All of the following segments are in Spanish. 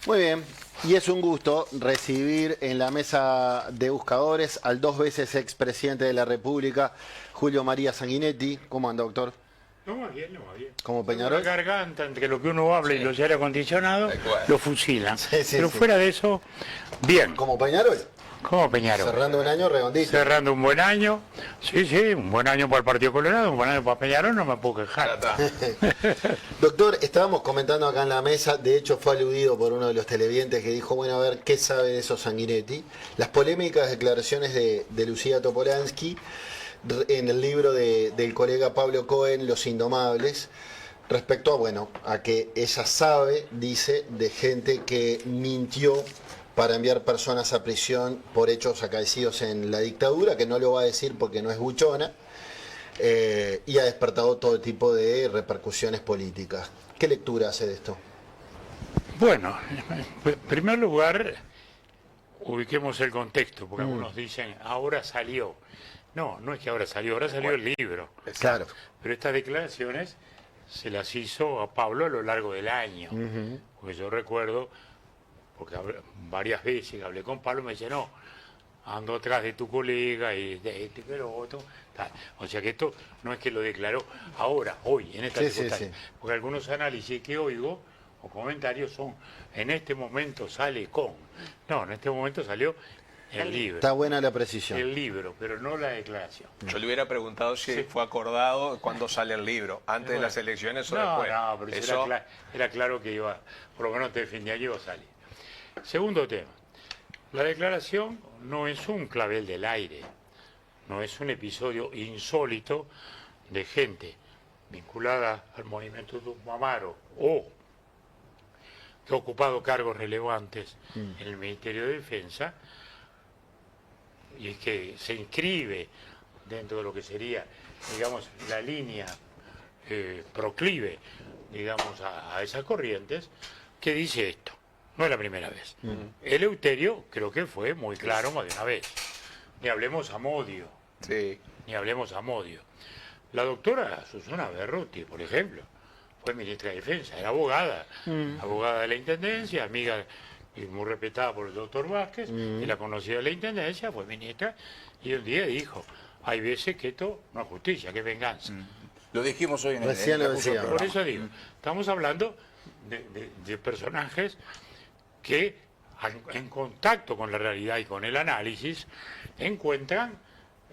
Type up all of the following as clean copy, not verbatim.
Muy bien, y es un gusto recibir en la mesa de buscadores al 2 veces expresidente de la República, Julio María Sanguinetti. ¿Cómo anda, doctor? No va bien, no va bien. ¿Como La Peñarol? garganta, entre lo que uno habla y los aire acondicionados, lo fusilan. Sí, Pero fuera de eso, bien. ¿Como Peñarol? ¿Cómo Peñarol? Cerrando un año redondito. Cerrando un buen año. Sí, un buen año para el Partido Colorado, un buen año para Peñarol, no me puedo quejar. Doctor, estábamos comentando acá en la mesa, de hecho fue aludido por uno de los televidentes que dijo, bueno, a ver, ¿qué sabe de eso Sanguinetti? Las polémicas declaraciones de Lucía Topolansky en el libro del colega Pablo Cohen, Los Indomables, respecto a, bueno, a que ella sabe, dice, de gente que mintió para enviar personas a prisión por hechos acaecidos en la dictadura, que no lo va a decir porque no es buchona, y ha despertado todo tipo de repercusiones políticas. ¿Qué lectura hace de esto? Bueno, en primer lugar, ubiquemos el contexto, porque algunos dicen, ahora salió. No, no es que ahora salió el libro. Claro. Pero estas declaraciones se las hizo a Pablo a lo largo del año. Porque yo recuerdo, porque varias veces hablé con Pablo, me dice, no, ando atrás de tu colega y de este que lo otro. Tal. O sea que esto no es que lo declaró ahora, hoy, en esta circunstancia. Sí. Porque algunos análisis que oigo o comentarios son, en este momento sale con. No, en este momento salió el libro. Está buena la precisión. El libro, pero no la declaración. Yo le hubiera preguntado si fue acordado cuándo sale el libro, antes de las elecciones o después. No, pero eso... era claro que iba, por lo menos te defendía que iba a salir. Segundo tema, la declaración no es un clavel del aire, no es un episodio insólito de gente vinculada al movimiento Tucumamaro o que ha ocupado cargos relevantes en el Ministerio de Defensa, y es que se inscribe dentro de lo que sería, digamos, la línea proclive, digamos, a esas corrientes, que dice esto. No es la primera vez. Eleuterio creo que fue muy claro más de una vez. Ni hablemos a Modio. Sí. Ni hablemos a Modio. La doctora Susana Berruti, por ejemplo, fue ministra de Defensa, era abogada, abogada de la Intendencia, amiga y muy respetada por el doctor Vázquez, que la conocía de la Intendencia, fue ministra, y un día dijo, hay veces que esto no es justicia, que es venganza. Lo dijimos hoy en el Recién lo curso del decíamos. Por programa. eso digo, estamos hablando de personajes que en contacto con la realidad y con el análisis encuentran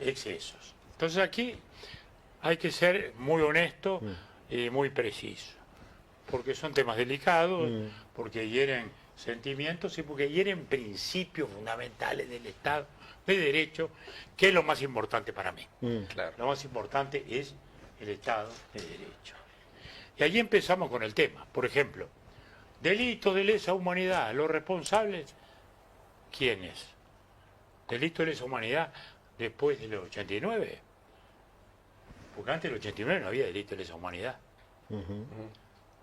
excesos. Entonces aquí hay que ser muy honesto y muy preciso, porque son temas delicados, porque hieren sentimientos y porque hieren principios fundamentales del Estado de Derecho, que es lo más importante para mí. Claro. Lo más importante es el Estado de Derecho. Y allí empezamos con el tema. Por ejemplo, delito de lesa humanidad, los responsables, ¿quiénes? Delito de lesa humanidad después del 89. Porque antes del 89 no había delito de lesa humanidad.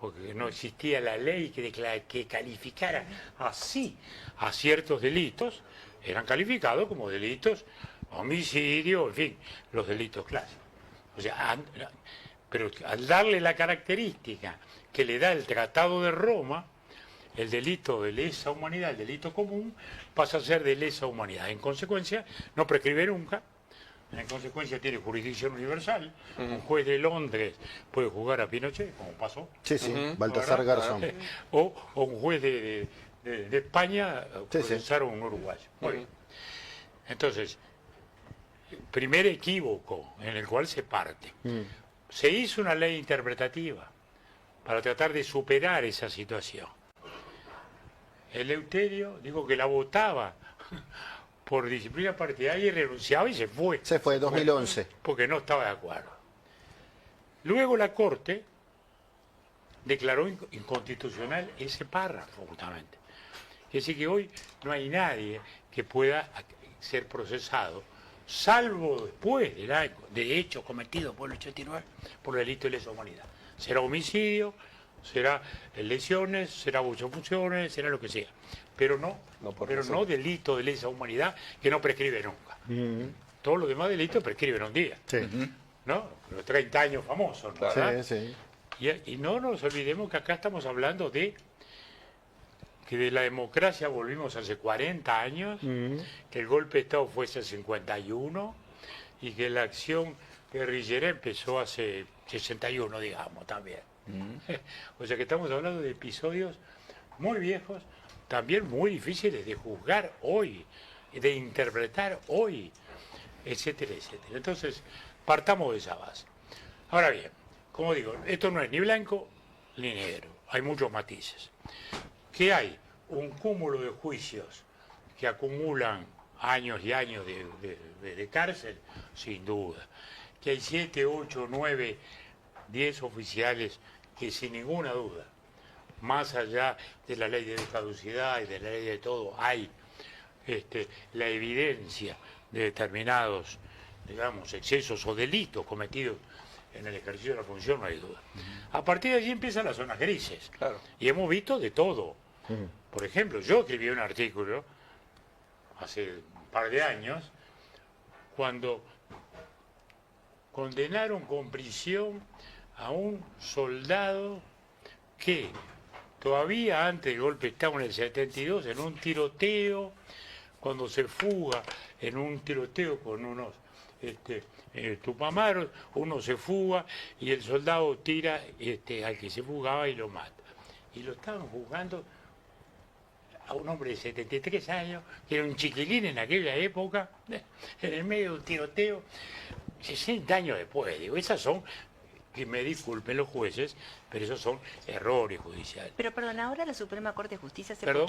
Porque no existía la ley que calificara así a ciertos delitos, eran calificados como delitos, homicidio, en fin, los delitos clásicos. O sea, pero al darle la característica que le da el Tratado de Roma, el delito de lesa humanidad, el delito común, pasa a ser de lesa humanidad. En consecuencia, no prescribe nunca. En consecuencia tiene jurisdicción universal. Un juez de Londres puede juzgar a Pinochet, como pasó. Sí, Baltasar Garzón. O un juez de España procesaron a un uruguayo. Muy bien. Entonces, primer equívoco en el cual se parte. Se hizo una ley interpretativa para tratar de superar esa situación. Eleuterio dijo que la votaba por disciplina partidaria y renunciaba y se fue. Se fue, 2011. Porque no estaba de acuerdo. Luego la Corte declaró inconstitucional ese párrafo, justamente. Es decir, que hoy no hay nadie que pueda ser procesado, salvo después de hechos cometidos por el 89, por delito de lesa humanidad. Será homicidio, será lesiones, será abuso de funciones, será lo que sea. Pero no delito de lesa humanidad que no prescribe nunca. Todos los demás delitos prescriben un día. Sí. ¿No? Los 30 años famosos, ¿no? ¿verdad? Sí. Y no nos olvidemos que acá estamos hablando de que de la democracia volvimos hace 40 años, que el golpe de Estado fue hace 51 y que la acción guerrillera empezó hace 61, digamos, también. O sea que estamos hablando de episodios muy viejos, también muy difíciles de juzgar hoy, de interpretar hoy, etcétera, etcétera. Entonces, partamos de esa base. Ahora bien, como digo, esto no es ni blanco ni negro, hay muchos matices. ¿Qué hay? Un cúmulo de juicios que acumulan años y años de cárcel, sin duda. Que hay 7, 8, 9, 10 oficiales que sin ninguna duda, más allá de la ley de caducidad y de la ley de todo, hay la evidencia de determinados, digamos, excesos o delitos cometidos en el ejercicio de la función, no hay duda. A partir de allí empiezan las zonas grises. Claro. Y hemos visto de todo. Por ejemplo, yo escribí un artículo hace un par de años cuando condenaron con prisión a un soldado que todavía antes del golpe de Estado en el 72, en un tiroteo, cuando se fuga en un tiroteo con unos tupamaros, uno se fuga y el soldado tira al que se fugaba y lo mata. Y lo estaban juzgando a un hombre de 73 años, que era un chiquilín en aquella época, en el medio de un tiroteo, 60 años después. Digo, esas son, que me disculpen los jueces, pero esos son errores judiciales. Pero perdón, ahora la Suprema Corte de Justicia ¿Perdón?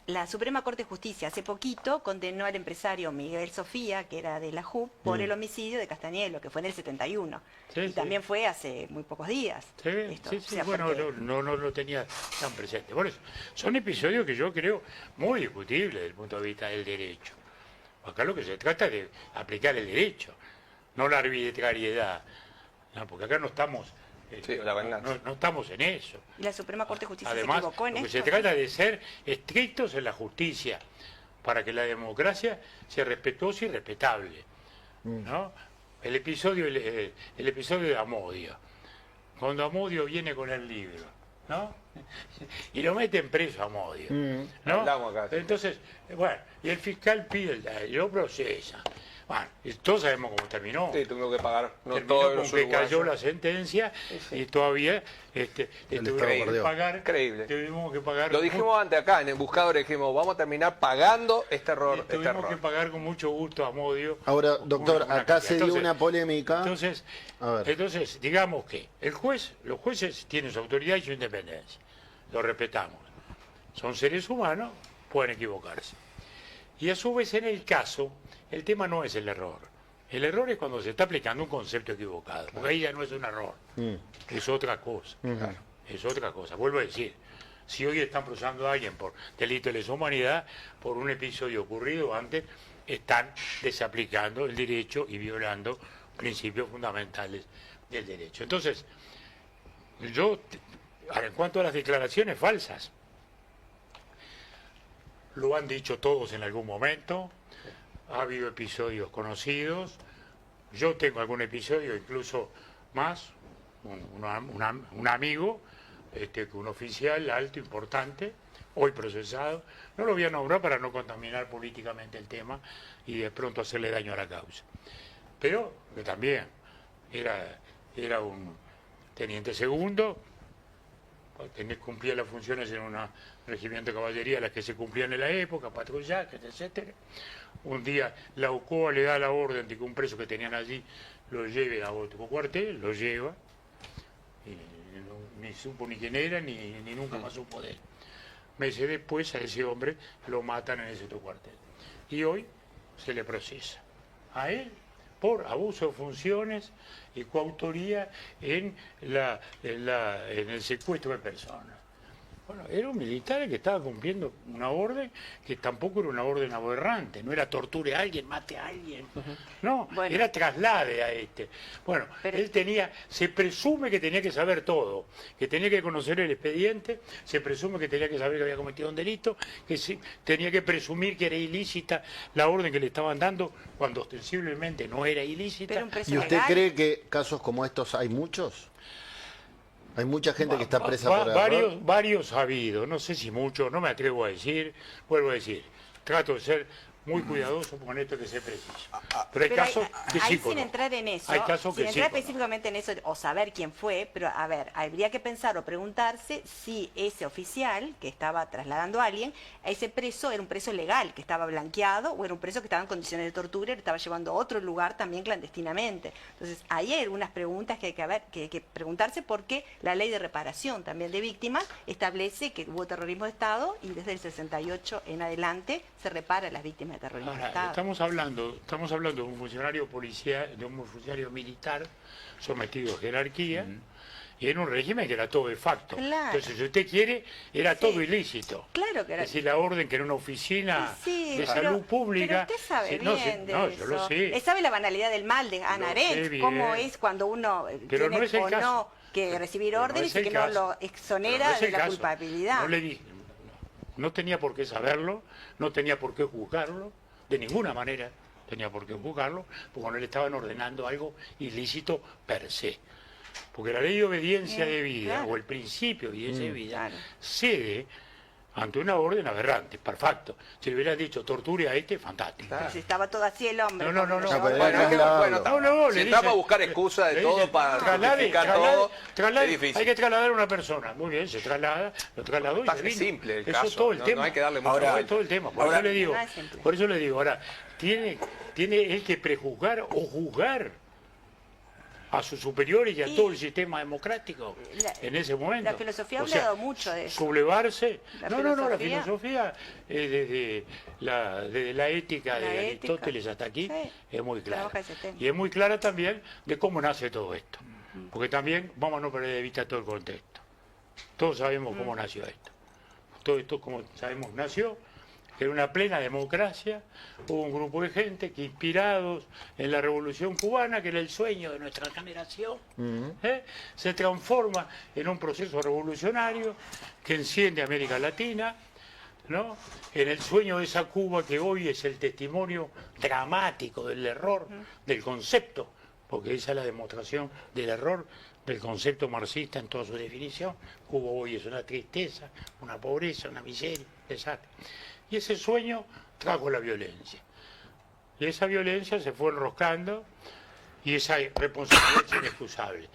la Suprema Corte de Justicia hace poquito condenó al empresario Miguel Sofía, que era de la JUP, por el homicidio de Castañelo, que fue en el 71. Sí, y sí. también fue hace muy pocos días. Sí, esto. sí, O sí, sea, bueno, porque- no lo tenía tan presente. Por eso, son episodios que yo creo muy discutibles desde el punto de vista del derecho. Acá lo que se trata es de aplicar el derecho, no la arbitrariedad. No, porque acá no estamos, Sí, la venganza. no estamos en eso. Y la Suprema Corte de Justicia Además, se equivocó en lo que esto. se trata de ser estrictos en la justicia, para que la democracia sea respetuosa y respetable. ¿No? El episodio de Amodio, cuando Amodio viene con el libro, ¿no? Y lo meten preso a Amodio, ¿no? Hablamos acá, sí. Entonces, bueno, y el fiscal pide lo procesa. Bueno, y todos sabemos cómo terminó. Sí, tuvimos que pagar. No Terminó todos con los que cayó la uruguayos. sentencia y todavía le tuvimos que perdió. pagar. Increíble. Tuvimos que pagar. Lo dijimos antes acá en el buscador, dijimos, vamos a terminar pagando este error. Y Este tuvimos que error. pagar con mucho gusto a Modio. Ahora, doctor, acá cantidad. se dio Entonces, una polémica. A ver. Entonces, digamos que los jueces tienen su autoridad y su independencia. Lo respetamos. Son seres humanos, pueden equivocarse. Y a su vez, en el caso, el tema no es el error. El error es cuando se está aplicando un concepto equivocado, porque ahí ya no es un error, es otra cosa. Es otra cosa. Vuelvo a decir, si hoy están procesando a alguien por delito de lesa humanidad, por un episodio ocurrido antes, están desaplicando el derecho y violando principios fundamentales del derecho. Entonces, ahora, en cuanto a las declaraciones falsas, lo han dicho todos en algún momento, ha habido episodios conocidos, yo tengo algún episodio, incluso más, un amigo, un oficial alto, importante, hoy procesado, no lo voy a nombrar para no contaminar políticamente el tema y de pronto hacerle daño a la causa. Pero que también era un teniente segundo, cumplía las funciones en un regimiento de caballería, las que se cumplían en la época, patrullajes, etcétera. Un día la UCOA le da la orden de que un preso que tenían allí lo lleve a otro cuartel, lo lleva, y ni supo ni quién era, ni nunca más supo de él. Meses después a ese hombre lo matan en ese otro cuartel. Y hoy se le procesa a él por abuso de funciones y coautoría en el secuestro de personas. Bueno, era un militar que estaba cumpliendo una orden que tampoco era una orden aberrante, no era torture a alguien, mate a alguien, no, Bueno. era traslade a Bueno, Pero- él se presume que tenía que saber todo, que tenía que conocer el expediente, se presume que tenía que saber que había cometido un delito, que tenía que presumir que era ilícita la orden que le estaban dando, cuando ostensiblemente no era ilícita. Pero un preso ¿Y usted legal- cree que casos como estos hay muchos? Hay mucha gente que está presa por error. Varios ha habido, no sé si muchos, no me atrevo a decir, vuelvo a decir, trato de ser muy cuidadoso con esto que sea preciso. Pero hay casos que ahí sí sin entrar en eso, hay casos sin que entrar sí específicamente en eso o saber quién fue, pero a ver, habría que pensar o preguntarse si ese oficial que estaba trasladando a alguien, a ese preso era un preso legal, que estaba blanqueado, o era un preso que estaba en condiciones de tortura y lo estaba llevando a otro lugar también clandestinamente. Entonces, ahí hay algunas preguntas que hay que preguntarse, porque la ley de reparación también de víctimas establece que hubo terrorismo de Estado y desde el 68 en adelante se repara a las víctimas de terrorismo de Ahora, Estado. estamos hablando de un funcionario policial, de un funcionario militar sometido a jerarquía, y en un régimen que era todo de facto. Claro. Entonces, si usted quiere, era todo ilícito. Claro que era. Es decir, la orden que era una oficina de salud pública. Pero usted sabe Sí, bien de no, eso. yo lo sé. Sabe la banalidad del mal de Ana Lo sé Arendt, bien. cómo es cuando uno Pero tiene no es el o caso. no que recibir Pero no órdenes es y el que no caso. lo Pero no exonera es de el la caso. culpabilidad. No le di, no tenía por qué saberlo, no tenía por qué juzgarlo, de ninguna manera tenía por qué juzgarlo, porque no le estaban ordenando algo ilícito per se. Porque la ley de obediencia de vida, claro. o el principio de obediencia de vida, Claro. cede ante una orden aberrante, perfecto. Si le hubieran dicho torture a este, fantástico. Pero si estaba todo así el hombre. No, cuando lo pero llevaba- era Bueno, trasladado. No, si le entramos dicen- a buscar excusas de le todo dicen, para justificar todo, es difícil. hay que trasladar a una persona. Muy bien, se traslada, lo trasladó y Está se vino. simple el Eso caso, es todo el no- tema. no hay que darle mucha Ahora, vuelta. es todo el tema. Por Ahora- eso le digo, No es simple. por eso le digo, ahora, tiene él que prejuzgar o juzgar a sus superiores y a Y todo el sistema democrático la- en ese momento. la filosofía ha O sea, hablado mucho de eso. Sublevarse. La La filosofía- filosofía desde la ética La de ética. Aristóteles hasta aquí Sí, es muy clara. trabaja ese tema. Y es muy clara también de cómo nace todo esto. Porque también vamos a no perder de vista todo el contexto. Todos sabemos cómo nació esto. Todo esto, como sabemos, nació en una plena democracia. Hubo un grupo de gente que, inspirados en la Revolución Cubana, que era el sueño de nuestra generación, se transforma en un proceso revolucionario que enciende a América Latina, ¿no? En el sueño de esa Cuba que hoy es el testimonio dramático del error del concepto, porque esa es la demostración del error del concepto marxista en toda su definición. Cuba hoy es una tristeza, una pobreza, una miseria, un desastre. Y ese sueño trajo la violencia. Y esa violencia se fue enroscando y esa responsabilidad es inexcusable.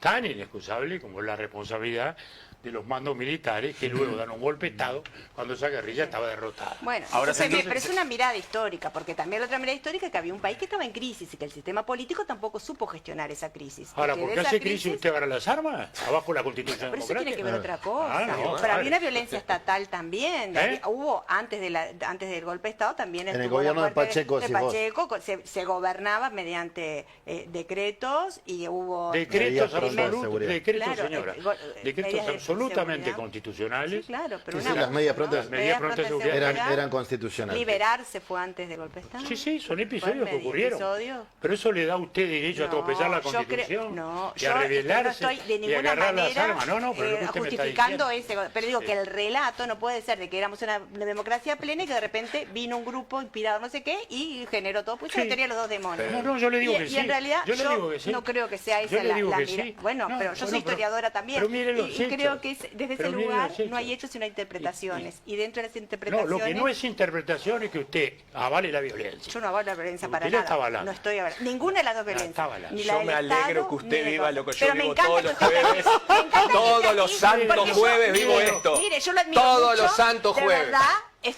Tan inexcusable como la responsabilidad de los mandos militares que luego dan un golpe de Estado cuando esa guerrilla estaba derrotada. Bueno, Ahora eso sí, pero es una mirada histórica, porque también la otra mirada histórica es que había un país que estaba en crisis y que el sistema político tampoco supo gestionar esa crisis. Ahora, Y que ¿por de qué esa hace crisis usted agarra las armas? Abajo la Constitución Pero eso tiene que ver Democrática. otra cosa. No, Pero había vale. una violencia estatal también. ¿Eh? Hubo, antes del golpe de Estado, también En el estuvo gobierno la de parte Pacheco, decís vos. se gobernaba mediante decretos y hubo... Decretos Medidas prontas de absolutos, seguridad. decretos, Claro, señora, medidas decretos de absolutamente seguridad. constitucionales. Sí, claro, pero que una Sí, las medidas prontas- las medidas prontas de seguridad. Eran constitucionales. Liberarse fue antes del golpe de Estado. Sí, sí, son episodios Fue que ocurrieron. episodios. Pero eso le da a usted derecho a No, tropezar la yo Constitución creo- no, y yo a rebelarse no estoy de y a ninguna agarrar las manera armas. No, pero lo que usted me está justificando diciendo. ese, pero digo Sí. que el relato no puede ser de que éramos una democracia plena y que de repente vino un grupo inspirado no sé qué y generó todo, pues Sí. se quería los dos demonios. No, yo le digo y, que y sí. en realidad Yo le digo que sí. no creo que sea Yo esa le digo que mira. sí. Bueno, No, pero yo bueno, soy pero- historiadora también pero mire los y creo hechos. que desde Pero ese mire lugar los hechos. no hay hechos sino interpretaciones y dentro de las No, interpretaciones lo que no es interpretación es que usted avale la violencia. yo no avalo la violencia Usted para la nada. está avalando. No estoy avalando. Ninguna de las dos violencias. está avalando. Ni la Yo del me alegro Estado, que usted ni de viva todo. lo que yo Pero me vivo encanta todos que los usted esté jueves. aquí. Me encanta que Todos esté los aquí, santos porque yo- jueves vivo mire, esto. Mire, yo lo admiro Todos mucho, los santos de jueves. verdad,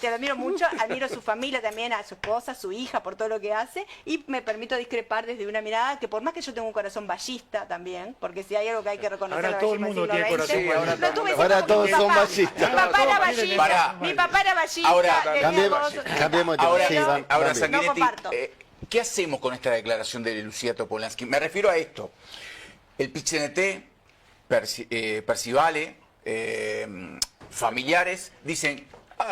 lo admiro mucho, admiro a su familia también, a su esposa, a su hija, por todo lo que hace, y me permito discrepar desde una mirada que por más que yo tengo un corazón ballista también, porque si hay algo que hay que reconocer Ahora al todo el machismo mundo del tiene siglo XX, corazón ballista. lo tuve Ahora siempre todos con mi son papá. ballistas. Mi papá era Todos ballista, tienen Pará. mi papá era ballista, Ahora, tenía Cambiemos, voz- cambiemos de tema. Ahora, Sí, Pero- van- ahora van bien. No Sanguinetti, comparto. ¿qué hacemos con esta declaración de Lucía Topolansky? Me refiero a esto. El PIT-CNT, Percivale, familiares, dicen,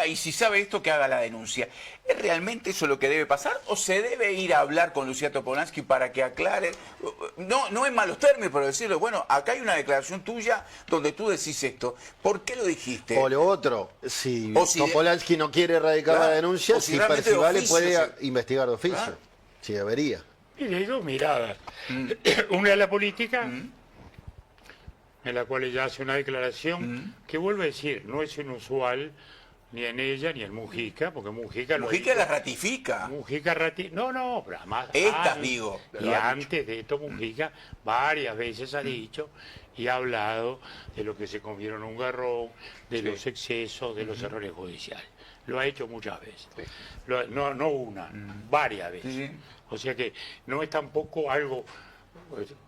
y si sabe esto, que haga la denuncia. ¿Es realmente eso lo que debe pasar? ¿O se debe ir a hablar con Lucía Topolansky para que aclare? No en malos términos, pero decirle, bueno, acá hay una declaración tuya donde tú decís esto. ¿Por qué lo dijiste? O lo otro, si O si- Topolansky no quiere erradicar Claro, la denuncia, o si si realmente de Percivale oficio, puede sí. investigar de oficio. Claro. Sí, debería. Mire, hay dos miradas. Una es la política en la cual ella hace una declaración que vuelve a decir, no es inusual ni en ella ni en Mujica, porque Mujica La ratifica. Mujica no, pero además Estas, digo. y antes de esto Mujica varias veces ha dicho y ha hablado de lo que se comieron un garrón, de los excesos, de los errores judiciales. Lo ha hecho muchas veces. Sí. No una, varias veces. Sí. O sea que no es tampoco algo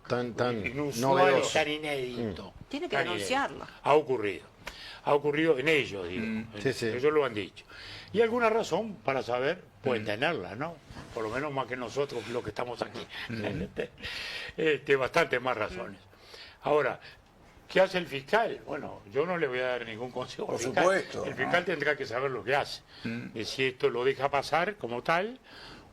Tan inusual, novedoso. tan inédito. Tiene que tan denunciarlo. inédito. Ha ocurrido en ellos, digo. Sí, sí. Ellos lo han dicho. Y alguna razón para saber, pueden tenerla, ¿no? Por lo menos más que nosotros, los que estamos aquí. Bastante más razones. Ahora, ¿qué hace el fiscal? Bueno, yo no le voy a dar ningún consejo al Por fiscal. supuesto. El fiscal tendrá que saber lo que hace. De si esto lo deja pasar como tal,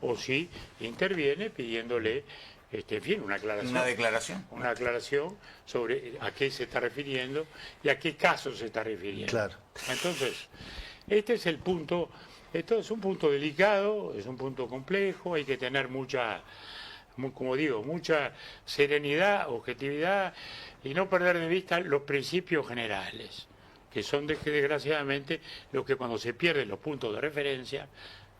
o si interviene pidiéndole, en fin, una aclaración. Una declaración. Una aclaración sobre a qué se está refiriendo y a qué caso se está refiriendo. Claro. Entonces, este es el punto, esto es un punto delicado, es un punto complejo, hay que tener como digo, mucha serenidad, objetividad y no perder de vista los principios generales, que son desgraciadamente los que cuando se pierden los puntos de referencia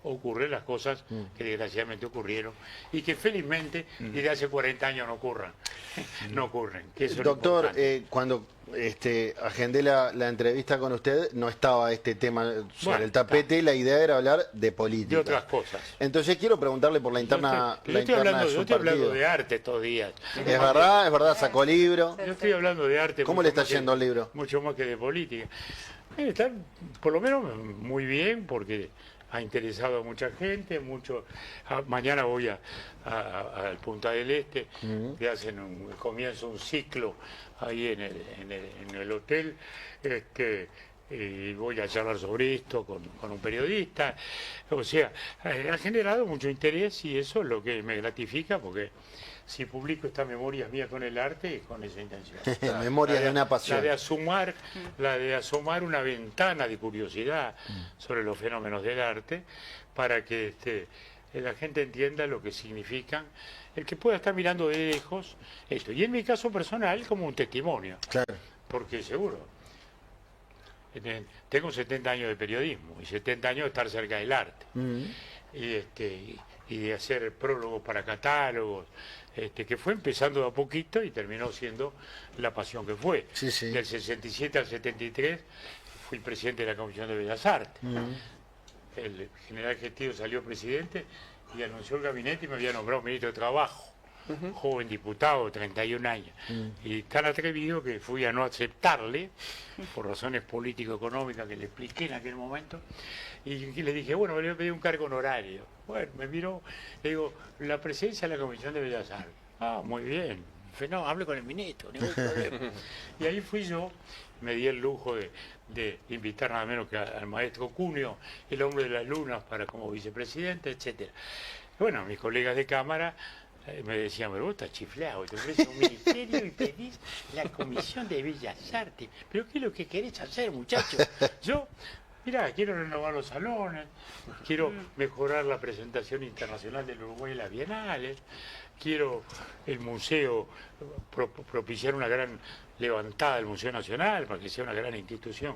ocurren las cosas que desgraciadamente ocurrieron y que felizmente desde hace 40 años no ocurren. No ocurren. Que eso es lo Doctor, importante. cuando agendé la entrevista con usted, no estaba este tema sobre Bueno, el tapete, la idea era hablar de política. De otras cosas. Entonces quiero preguntarle por la interna, Yo la estoy interna hablando, de yo su estoy hablando partido. de arte estos días. Es verdad, sacó libro. Yo estoy hablando de arte. ¿Cómo mucho le está más que- yendo el libro? Mucho más que de política. Está por lo menos muy bien porque ha interesado a mucha gente, mañana voy al Punta del Este, que comienza un ciclo ahí en el hotel, y voy a charlar sobre esto con un periodista. O sea, ha generado mucho interés y eso es lo que me gratifica porque si publico esta memoria mía con el arte es con esa intención. Memoria de una pasión. La de asomar una ventana de curiosidad sobre los fenómenos del arte para que la gente entienda lo que significan, el que pueda estar mirando de lejos esto. Y en mi caso personal como un testimonio, Claro. porque seguro, tengo 70 años de periodismo y 70 años de estar cerca del arte. Y de hacer prólogos para catálogos, que fue empezando de a poquito y terminó siendo la pasión que fue. Sí, sí. Del 67 al 73 fui presidente de la Comisión de Bellas Artes. El general Gestido salió presidente y anunció el gabinete y me había nombrado ministro de Trabajo. Joven diputado de 31 años. Y tan atrevido que fui a no aceptarle, por razones político-económicas que le expliqué en aquel momento, y le dije, bueno, me voy a pedir un cargo honorario. Bueno, me miró, le digo, la presidencia de la Comisión de Bellas Artes. Ah, muy bien. No, hable con el ministro, ningún problema. Y ahí fui yo, me di el lujo de invitar nada menos que al maestro Cuneo, el hombre de las lunas, como vicepresidente, etcétera. Bueno, mis colegas de Cámara me decían, pero vos estás chiflado, te ofreces un ministerio y pedís la Comisión de Bellas Artes. ¿Pero qué es lo que querés hacer, muchacho? Yo, mirá, quiero renovar los salones, quiero mejorar la presentación internacional del Uruguay en las bienales, quiero el museo, propiciar una gran levantada del Museo Nacional para que sea una gran institución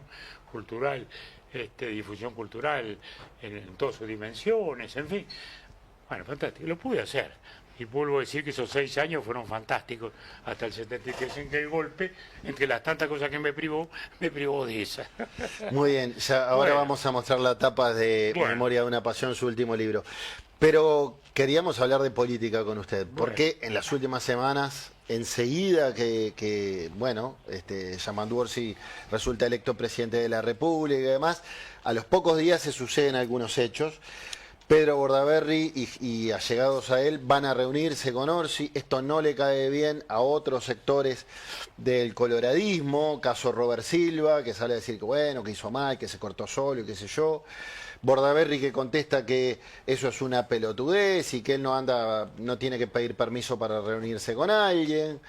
cultural, de difusión cultural en todas sus dimensiones, en fin. Bueno, fantástico, lo pude hacer. Y vuelvo a decir que esos 6 años fueron fantásticos hasta el 73, en que el golpe, entre las tantas cosas que me privó de esa. Muy bien, ya ahora Bueno. vamos a mostrar la tapa de Bueno. Memoria de una pasión, su último libro. Pero queríamos hablar de política con usted, porque en las últimas semanas, enseguida que Yamandu Orsi resulta electo presidente de la República y demás, a los pocos días se suceden algunos hechos. Pedro Bordaberry y allegados a él van a reunirse con Orsi. Esto no le cae bien a otros sectores del coloradismo, caso Robert Silva, que sale a decir que bueno, que hizo mal, que se cortó solo y qué sé yo. Bordaberry que contesta que eso es una pelotudez y que él no tiene que pedir permiso para reunirse con alguien.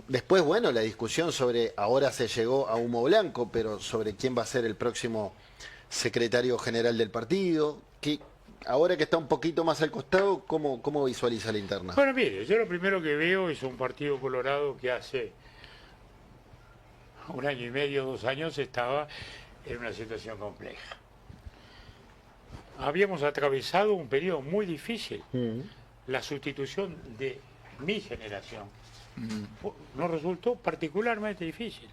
Después, bueno, la discusión sobre, ahora se llegó a humo blanco, pero sobre quién va a ser el próximo secretario general del partido, que ahora que está un poquito más al costado, ¿cómo visualiza la interna? Bueno, mire, yo lo primero que veo es un partido colorado que hace un año y medio, 2 años, estaba en una situación compleja. Habíamos atravesado un periodo muy difícil. La sustitución de mi generación nos resultó particularmente difícil,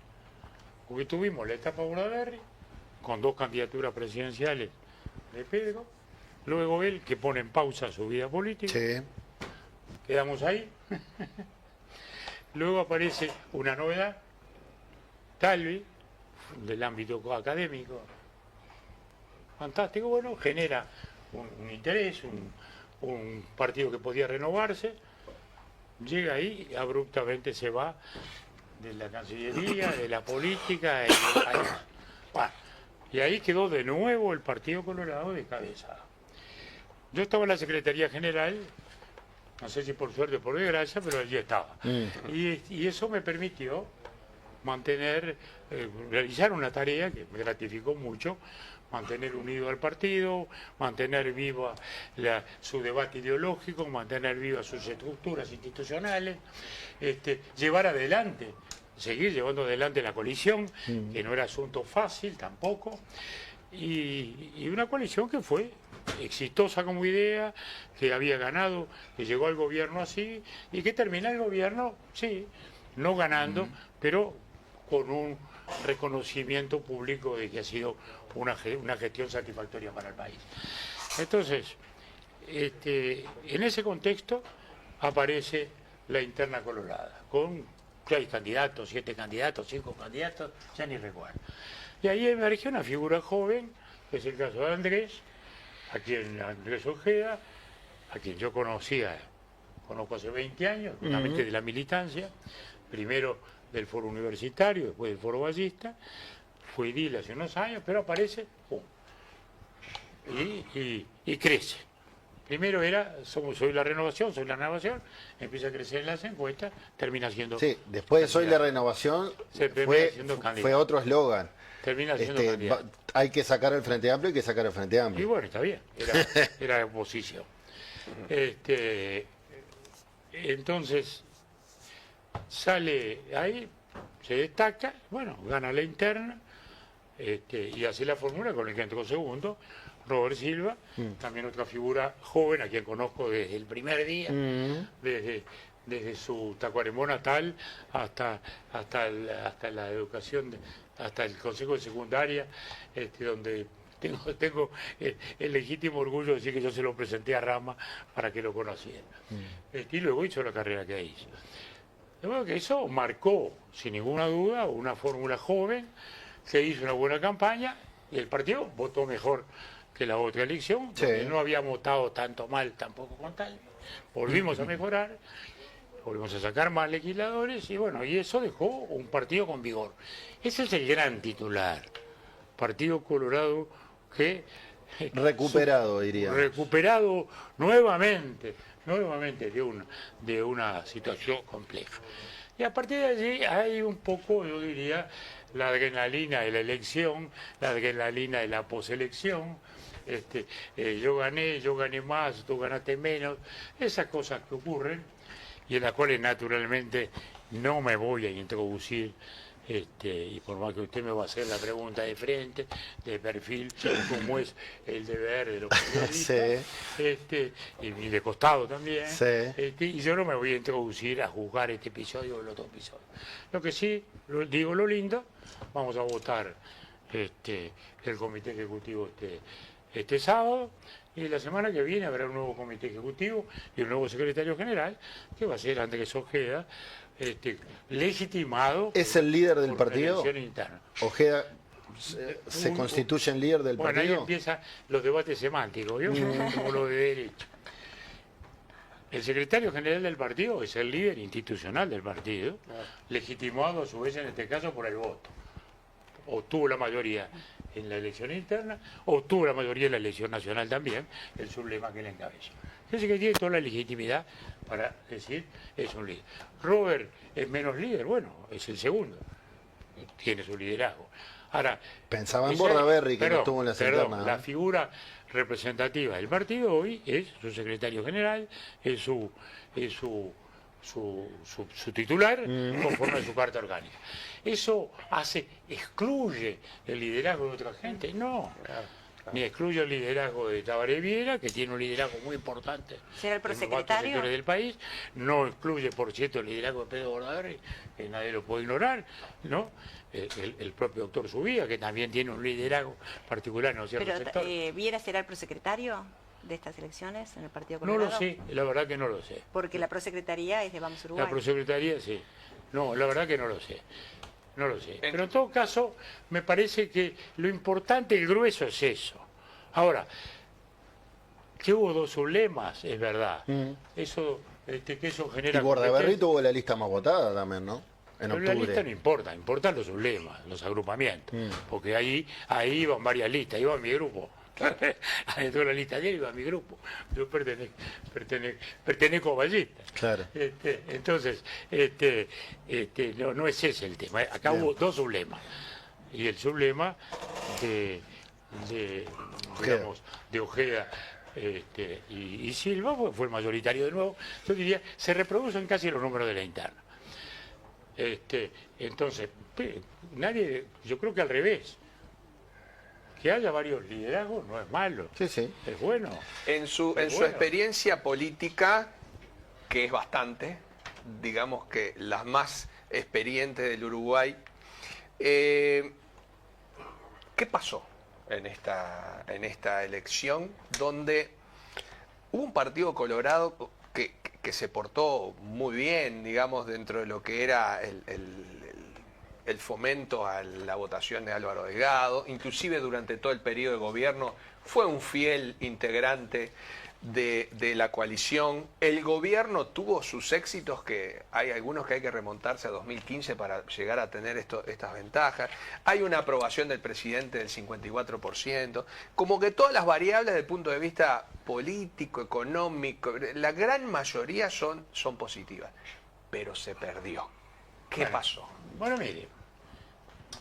porque tuvimos la etapa Bordaberry, con 2 candidaturas presidenciales de Pedro, luego él, que pone en pausa su vida política, Sí. quedamos ahí. Luego aparece una novedad, Talvi, del ámbito académico, fantástico, bueno, genera un interés, un partido que podía renovarse, llega ahí y abruptamente se va de la Cancillería, de la política, bueno, y ahí quedó de nuevo el Partido Colorado de cabeza. Yo estaba en la Secretaría General, no sé si por suerte o por desgracia, pero allí estaba. Y eso me permitió mantener, realizar una tarea que me gratificó mucho, mantener unido al partido, mantener viva su debate ideológico, mantener vivas sus estructuras institucionales, llevar adelante, seguir llevando adelante la coalición, que no era asunto fácil tampoco, y una coalición que fue exitosa como idea, que había ganado, que llegó al gobierno así, y que termina el gobierno, sí, no ganando, pero con un reconocimiento público de que ha sido una gestión satisfactoria para el país. Entonces, en ese contexto aparece la interna colorada, con 6 candidatos, 7 candidatos, 5 candidatos, ya ni recuerdo. Y ahí emerge una figura joven, que es el caso de Andrés Ojeda, a quien yo conozco hace 20 años, justamente de la militancia, primero del foro universitario, después del foro ballista, fue edil hace unos años, pero aparece, ¡pum! Y crece. Primero soy la renovación, empieza a crecer en las encuestas, termina siendo... Sí, después de Soy la Renovación fue otro eslogan. Termina siendo candidato. Hay que sacar el Frente Amplio, hay que sacar el Frente Y Amplio. bueno, está bien, era oposición. Entonces, sale ahí, se destaca, bueno, gana la interna, y hace la fórmula con el que entró segundo, Robert Silva, también otra figura joven, a quien conozco desde el primer día, desde su Tacuarembó natal hasta la educación, hasta el consejo de secundaria, donde tengo el legítimo orgullo de decir que yo se lo presenté a Rama para que lo conociera. Y luego hizo la carrera que hizo. De modo que eso marcó, sin ninguna duda, una fórmula joven, que hizo una buena campaña, y el partido votó mejor que la otra elección, porque no había votado tanto mal tampoco con tal. Volvimos a mejorar, volvimos a sacar más legisladores, y bueno, y eso dejó un partido con vigor. Ese es el gran titular. Partido Colorado que... Recuperado, diría. Recuperado nuevamente de una situación compleja. Y a partir de allí hay un poco, yo diría, la adrenalina de la elección, la adrenalina de la poselección. Yo gané más, tú ganaste menos, esas cosas que ocurren y en las cuales naturalmente no me voy a introducir, y por más que usted me va a hacer la pregunta de frente, de perfil, como es el deber de los periodistas, y de costado también, y yo no me voy a introducir a juzgar este episodio o el otro episodio. Lo que sí, digo lo lindo, vamos a votar el comité ejecutivo este sábado, y la semana que viene habrá un nuevo comité ejecutivo y un nuevo secretario general, que va a ser Andrés Ojeda, legitimado. ¿Es el líder del partido? Elección interna. Ojeda se constituye en líder del partido. Bueno, ahí empiezan los debates semánticos, ¿vio? Como lo de derecho. El secretario general del partido es el líder institucional del partido, legitimado a su vez en este caso por el voto. Obtuvo la mayoría en la elección interna, obtuvo la mayoría en la elección nacional también, el sublema que le encabeza. Ese que tiene toda la legitimidad para decir es un líder. Robert es menos líder, bueno, es el segundo, tiene su liderazgo. Ahora, pensaba en Bordaberry, que no estuvo en la interna, ¿no? La figura representativa del partido hoy es su secretario general, es su su titular conforme a su carta orgánica. ¿Eso excluye el liderazgo de otra gente? No. Ni excluye el liderazgo de Tabaré Viera, que tiene un liderazgo muy importante ¿Será el en los prosecretario? sectores del país. No excluye, por cierto, el liderazgo de Pedro Bordadori, que nadie lo puede ignorar, ¿no? El propio doctor Subía, que también tiene un liderazgo particular en los ciertos Pero sectores. ¿Viera será el prosecretario de estas elecciones en el Partido No Colorado? lo sé, la verdad que no lo sé. Porque la prosecretaría es de Vamos Uruguay. La prosecretaría, sí. No, la verdad que no lo sé. No lo sé. Pero en todo caso, me parece que lo importante, el grueso es eso. Ahora, que hubo 2 sublemas, es verdad. Eso, que eso genera... Y Bordaberry competencia. tuvo la lista más votada también, ¿no? En Pero octubre. la lista no importa, importan los sublemas, los agrupamientos. Porque ahí iban varias listas, iba mi grupo. Toda la lista ayer iba a mi grupo. Yo pertenezco a Ballista. Claro. Entonces, no es ese el tema. Acá Bien. hubo 2 sublemas. Y el sublema de Ojeda. digamos, de Ojeda y Silva fue el mayoritario de nuevo. Yo diría, se reproducen casi los números de la interna. Entonces, nadie, yo creo que al revés. Que haya varios liderazgos no es malo, Sí, sí. es bueno. En su Bueno. experiencia política, que es bastante, digamos que las más experientes del Uruguay, ¿qué pasó en esta elección donde hubo un partido colorado que se portó muy bien, digamos, dentro de lo que era el fomento a la votación de Álvaro Delgado, inclusive durante todo el periodo de gobierno fue un fiel integrante de la coalición? El gobierno tuvo sus éxitos, que hay algunos que hay que remontarse a 2015 para llegar a tener estas ventajas. Hay una aprobación del presidente del 54%. Como que todas las variables desde el punto de vista político, económico, la gran mayoría son positivas. Pero se perdió. ¿Qué Bueno. pasó? Bueno, mire,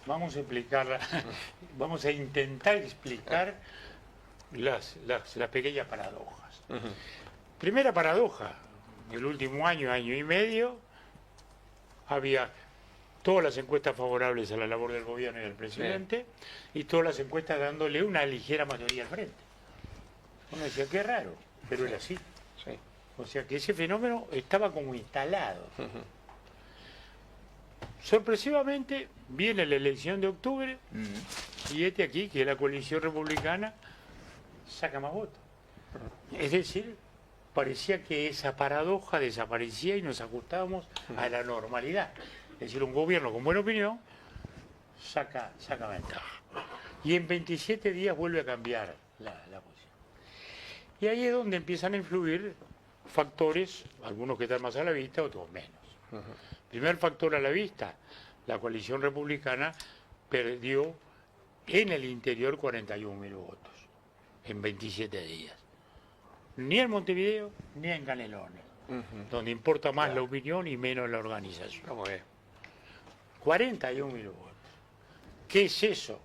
vamos a explicarla, vamos a intentar explicar las pequeñas paradojas. Primera paradoja, el último año y medio, había todas las encuestas favorables a la labor del gobierno y del presidente, y todas las encuestas dándole una ligera mayoría al frente. Uno decía, qué raro, pero era así. Sí. O sea que ese fenómeno estaba como instalado. Sorpresivamente viene la elección de octubre y aquí, que es la coalición republicana, saca más votos. Es decir, parecía que esa paradoja desaparecía y nos ajustábamos a la normalidad. Es decir, un gobierno con buena opinión saca ventaja. Y en 27 días vuelve a cambiar la posición. Y ahí es donde empiezan a influir factores, algunos que están más a la vista, otros menos. Primer factor a la vista, la coalición republicana perdió en el interior 41.000 votos en 27 días. Ni en Montevideo ni en Canelones, donde importa más la opinión y menos la organización. ¿Cómo es? 41.000 votos. ¿Qué es eso?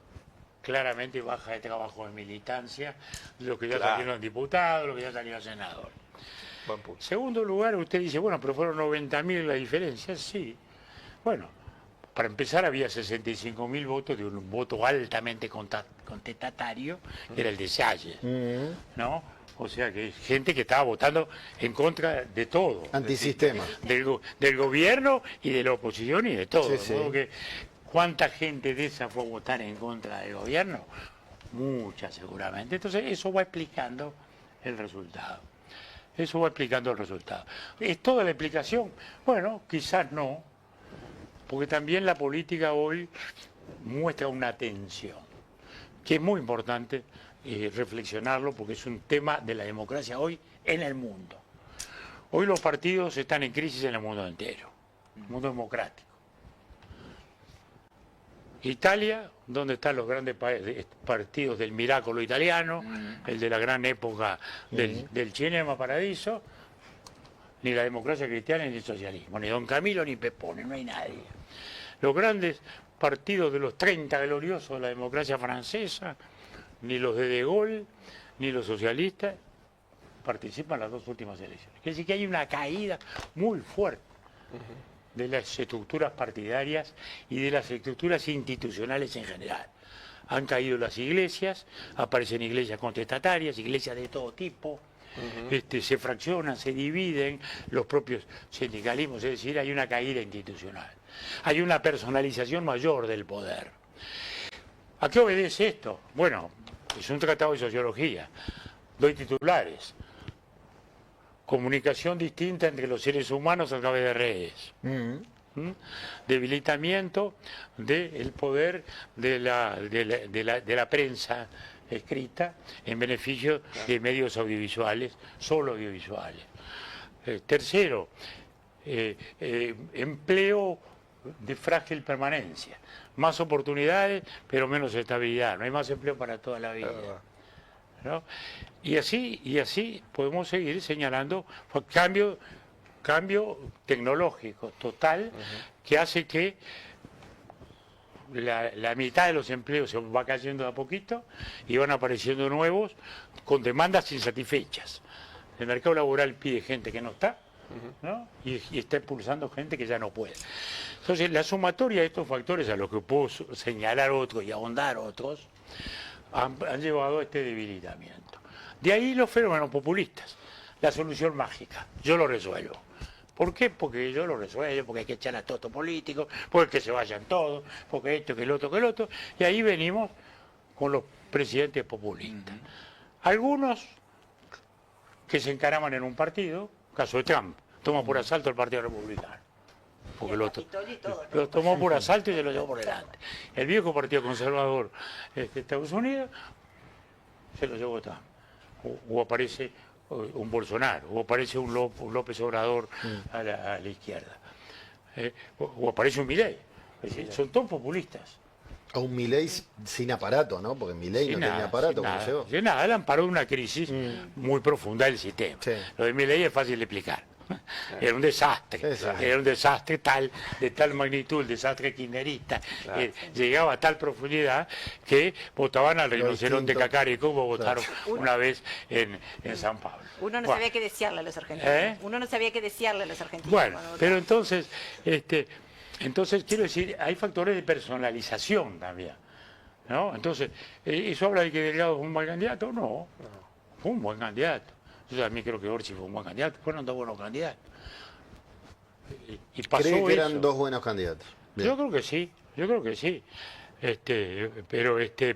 Claramente baja de trabajo de militancia, los que ya Claro. salieron diputados, los que ya salieron senadores. Buen punto. Segundo lugar, usted dice, bueno, pero fueron 90.000 la diferencia. Sí. Bueno, para empezar había 65.000 votos de un voto altamente contestatario, que era el de Salles, ¿no? O sea, que gente que estaba votando en contra de todo. Antisistema. Del gobierno y de la oposición y de todo. Sí, De modo sí. que, ¿cuánta gente de esa fue a votar en contra del gobierno? Mucha, seguramente. Entonces, eso va explicando el resultado. Eso va explicando el resultado. ¿Es toda la explicación? Bueno, quizás no, porque también la política hoy muestra una tensión, que es muy importante reflexionarlo, porque es un tema de la democracia hoy en el mundo. Hoy los partidos están en crisis en el mundo entero, el mundo democrático. Italia, donde están los grandes partidos del miracolo italiano, el de la gran época del Cinema Paradiso, ni la democracia cristiana ni el socialismo, ni Don Camilo ni Pepone, no hay nadie. Los grandes partidos de los 30 gloriosos de la democracia francesa, ni los de Gaulle, ni los socialistas, participan en las 2 últimas elecciones. Quiere decir que hay una caída muy fuerte de las estructuras partidarias y de las estructuras institucionales en general. Han caído las iglesias, aparecen iglesias contestatarias, iglesias de todo tipo, se fraccionan, se dividen los propios sindicalismos, es decir, hay una caída institucional. Hay una personalización mayor del poder. ¿A qué obedece esto? Bueno, es un tratado de sociología. Doy titulares. Comunicación distinta entre los seres humanos a través de redes. Debilitamiento del poder de la prensa escrita en beneficio de medios audiovisuales, solo audiovisuales. Tercero, empleo de frágil permanencia. Más oportunidades, pero menos estabilidad. No hay más empleo para toda la vida, ¿no? Y así podemos seguir señalando cambio tecnológico total que hace que la mitad de los empleos se va cayendo de a poquito y van apareciendo nuevos con demandas insatisfechas. El mercado laboral pide gente que no está, ¿no? Y está impulsando gente que ya no puede. Entonces, la sumatoria de estos factores, a los que puedo señalar otros y ahondar otros, han llevado a este debilitamiento. De ahí los fenómenos populistas, la solución mágica, yo lo resuelvo. ¿Por qué? Porque yo lo resuelvo, porque hay que echar a todos los políticos, porque que se vayan todos, porque esto, que el otro, y ahí venimos con los presidentes populistas. Algunos que se encaraman en un partido, caso de Trump, toma por asalto el Partido Republicano. Porque lo tomó por asalto y se lo llevó por delante. El viejo Partido Conservador de Estados Unidos se lo llevó Trump. O aparece un Bolsonaro, o aparece un López Obrador a la izquierda, o aparece un Milei. Es decir, son todos populistas. A un Milei sin aparato, ¿no? Porque Milei no tenía aparato cuando llegó. Sin nada, él amparó una crisis muy profunda del sistema. Sí. Lo de Milei es fácil de explicar. Era un desastre, era un desastre de tal magnitud, el desastre kirchnerista, llegaba a tal profundidad que votaban al rinoceronte cacárico, como votaron una vez en San Pablo. Uno no sabía qué desearle a los argentinos. Uno no sabía qué desearle a los argentinos. Bueno, pero entonces quiero decir, hay factores de personalización también, ¿no? Entonces, ¿eso habla de que Delgado es un mal candidato? No, fue un buen candidato. Yo también creo que Orsi fue un buen candidato, fueron dos buenos candidatos. Y pasó ¿Cree que eran eso. dos buenos candidatos? Bien. Yo creo que sí.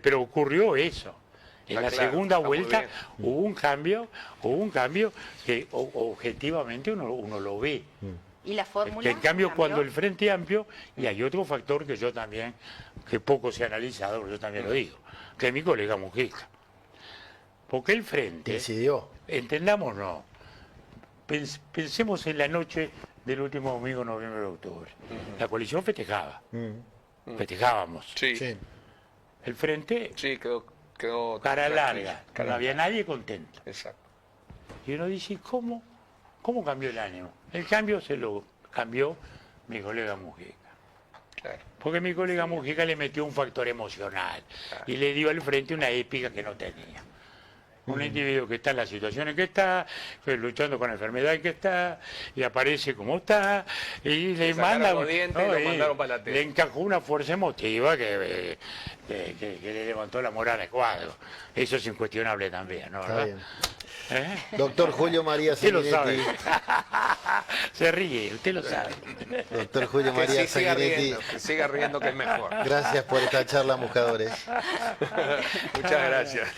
Pero ocurrió eso. En la segunda vuelta hubo un cambio que objetivamente uno lo ve. ¿Y la fórmula? En cambio, cuando el Frente Amplio, y hay otro factor que yo también, que poco se ha analizado, pero yo también lo digo, que es mi colega Mujica. Porque el Frente, decidió. Entendámonos, pensemos en la noche del último domingo, noviembre de octubre. La coalición festejaba, festejábamos. Sí. El Frente, quedó cara larga, no había nadie contento. Exacto. Y uno dice, ¿cómo cambió el ánimo? El cambio se lo cambió mi colega Mujica. Claro. Porque mi colega Mujica le metió un factor emocional y le dio al Frente una épica que no tenía. Un individuo que está en la situación en que está, luchando con la enfermedad en que está, y aparece como está, y le manda le encajó una fuerza emotiva que le levantó la moral al cuadro. Eso es incuestionable también, ¿no? Está bien. Doctor Julio María Sanguinetti. Sanguinetti. Usted lo sabe. Se ríe, usted lo sabe. Doctor Julio María Sanguinetti. Que siga riendo, que es mejor. Gracias por esta charla, Buscadores. Muchas gracias.